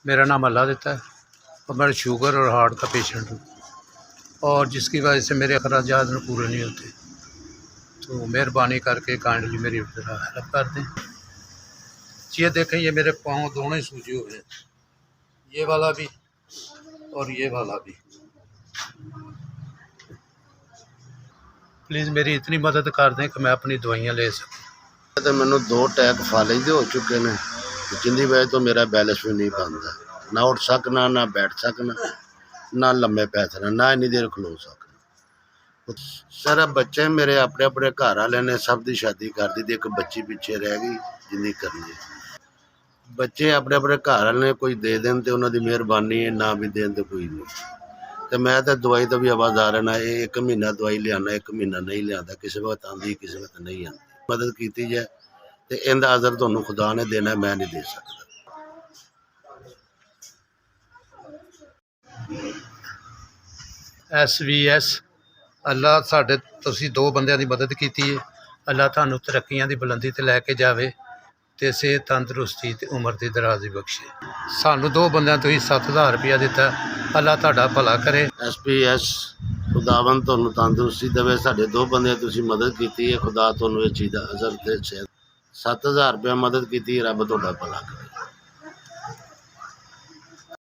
मेरा नाम अल्लाह देता है और मैं शुगर और हार्ट का पेशेंट हूँ और जिसकी वजह से मेरे अखराजात पूरे नहीं होते। तो मेहरबानी करके काइंडली मेरी हेल्प कर दें। ये देखें, ये मेरे पाँव दोनों ही सूजे हुए हैं, ये वाला भी और ये वाला भी। प्लीज़ मेरी इतनी मदद कर दें कि मैं अपनी दवाइयाँ ले सकूँ। तो मैंने 2 अटैक फाले दे हो चुके हैं, जिंदी वजह तो मेरा बैलेंस भी नहीं बनता, ना उठ सकना, ना बैठ सकना, ना लम्बे पै सकना, ना इन्नी देर खलो सकना। सारा बच्चे मेरे अपने अपने घर वाले ने सब की शादी कर दी, एक बच्ची पिछे रह गई जिन्नी करनी। बच्चे अपने अपने घर वाले ने कोई दे देन तो उन्होंने मेहरबानी है, ना भी देन तो कोई नहीं। तो मैं तो दवाई तो भी आवाज़ार है ना, 1 महीना दवाई लिया, 1 महीना नहीं लिया, किसी वक्त आती किसी वक्त नहीं आती। मदद की जाए तो इनका अजर तुहानू खुदा ने देना, मैं नहीं दे सकता। SVS अल्लाह साढ़े तुसीं 2 बंदियां दी मदद की है। अल्लाह तुहानू तरक्कियां दी बुलंदी ते लैके जावे ते सेहत तंदरुस्ती ते उम्र दी दराज़ी बख्शे। सानू 2 बंदियां तो 7000 रुपया दिता, अल्लाह तुहाडा भला करे। SPS खुदावन तुहानू तंदुरुस्ती देवे। साढ़े 2 बंदे तुसीं मदद की है, खुदा तुहानू इस चीज़ का अजर ते 7000 रुपया मदद की, रब तुहाडा भला करे।